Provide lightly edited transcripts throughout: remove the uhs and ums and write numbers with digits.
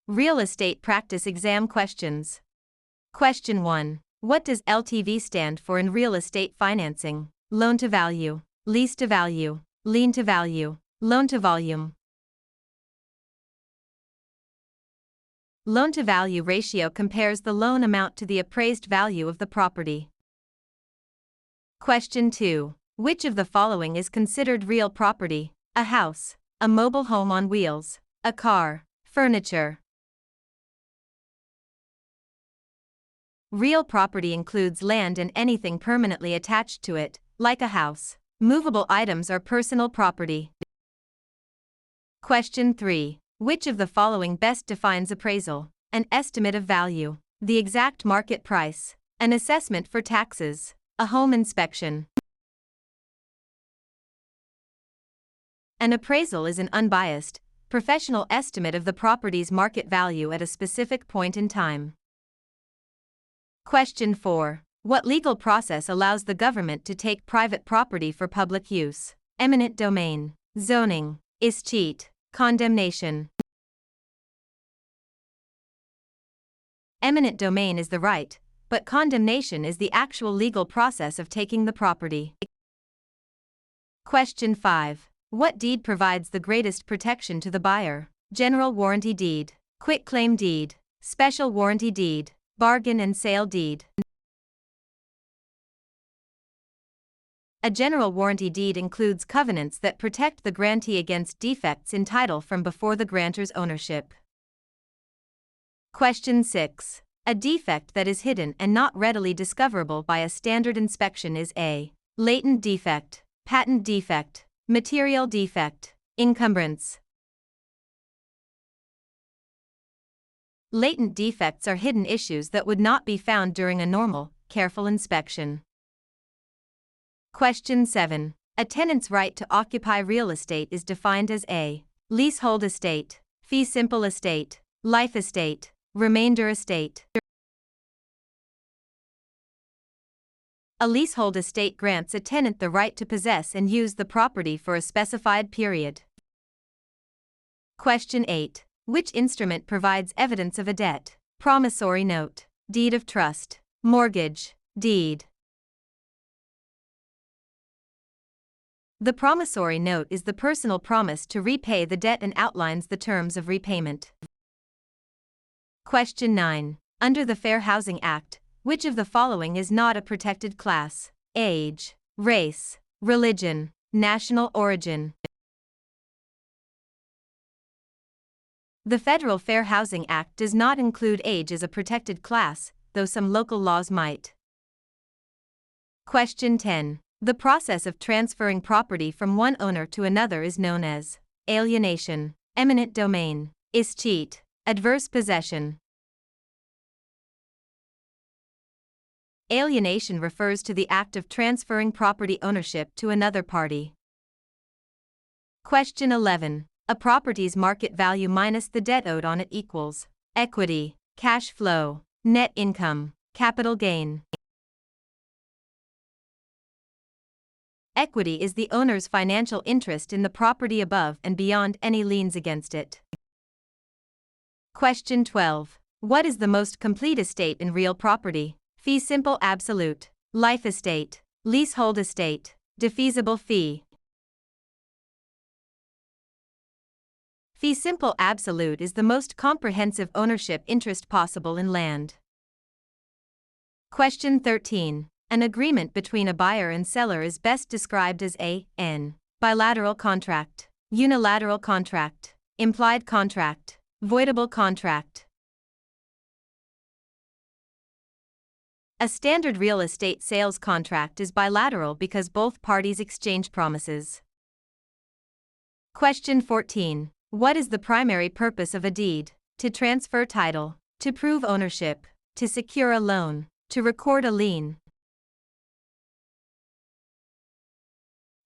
Real estate practice exam questions. Question 1. What does LTV stand for in real estate financing? Loan to value, lease to value, lien to value, loan to volume. Loan to value ratio compares the loan amount to the appraised value of the property. Question 2. Which of the following is considered real property? A house, a mobile home on wheels, a car, furniture. Real property includes land and anything permanently attached to it, like a house. Movable items are personal property. Question 3. Which of the following best defines appraisal? An estimate of value, the exact market price, an assessment for taxes, a home inspection. An appraisal is an unbiased, professional estimate of the property's market value at a specific point in time. Question 4. What legal process allows the government to take private property for public use? Eminent domain, zoning, escheat, condemnation. Eminent domain is the right, but condemnation is the actual legal process of taking the property. Question 5. What deed provides the greatest protection to the buyer? General warranty deed, quitclaim deed, special warranty deed, bargain and sale deed. A general warranty deed includes covenants that protect the grantee against defects in title from before the grantor's ownership. Question 6. A defect that is hidden and not readily discoverable by a standard inspection is a latent defect, patent defect, material defect, encumbrance. Latent defects are hidden issues that would not be found during a normal, careful inspection. Question 7. A tenant's right to occupy real estate is defined as a leasehold estate, fee simple estate, life estate, remainder estate. A leasehold estate grants a tenant the right to possess and use the property for a specified period. Question 8. Which instrument provides evidence of a debt? Promissory note, deed of trust, mortgage, deed. The promissory note is the personal promise to repay the debt and outlines the terms of repayment. Question 9. Under the Fair Housing Act, which of the following is not a protected class? Age, race, religion, national origin. The Federal Fair Housing Act does not include age as a protected class, though some local laws might. Question 10. The process of transferring property from one owner to another is known as alienation, eminent domain, escheat, adverse possession. Alienation refers to the act of transferring property ownership to another party. Question 11. A property's market value minus the debt owed on it equals equity, cash flow, net income, capital gain. Equity is the owner's financial interest in the property above and beyond any liens against it. Question 12. What is the most complete estate in real property? Fee simple absolute, life estate, leasehold estate, defeasible fee. Fee simple absolute is the most comprehensive ownership interest possible in land. Question 13. An agreement between a buyer and seller is best described as an bilateral contract, unilateral contract, implied contract, voidable contract. A standard real estate sales contract is bilateral because both parties exchange promises. Question 14. What is the primary purpose of a deed? To transfer title, to prove ownership, to secure a loan, to record a lien.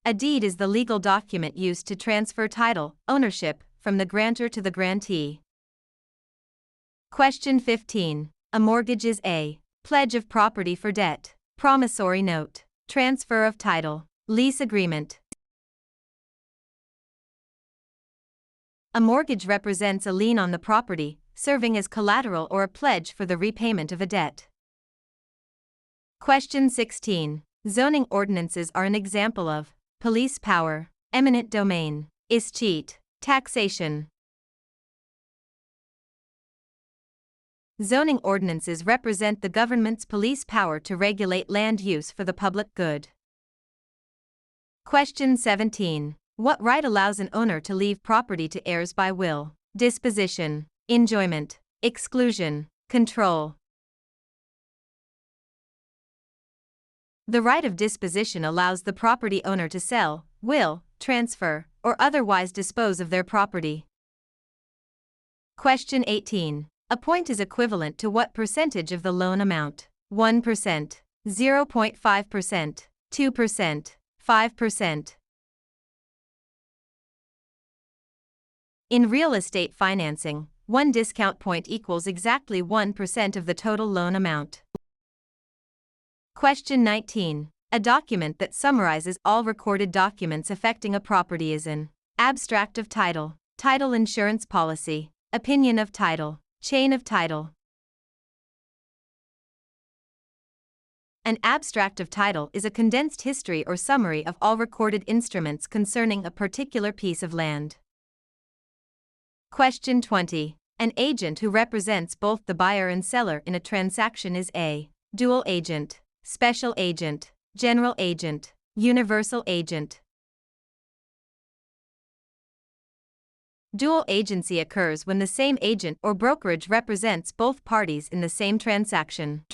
A deed is the legal document used to transfer title, ownership, from the grantor to the grantee. Question 15. A mortgage is a pledge of property for debt, promissory note, transfer of title, lease agreement. A mortgage represents a lien on the property, serving as collateral or a pledge for the repayment of a debt. Question 16. Zoning ordinances are an example of police power, eminent domain, escheat, taxation. Zoning ordinances represent the government's police power to regulate land use for the public good. Question 17. What right allows an owner to leave property to heirs by will, disposition, enjoyment, exclusion, control? The right of disposition allows the property owner to sell, will, transfer, or otherwise dispose of their property. Question 18. A point is equivalent to what percentage of the loan amount? 1%, 0.5%, 2%, 5%. In real estate financing, one discount point equals exactly 1% of the total loan amount. Question 19. A document that summarizes all recorded documents affecting a property is an abstract of title, title insurance policy, opinion of title, chain of title. An abstract of title is a condensed history or summary of all recorded instruments concerning a particular piece of land. Question 20. An agent who represents both the buyer and seller in a transaction is a dual agent, special agent, general agent, universal agent. Dual agency occurs when the same agent or brokerage represents both parties in the same transaction.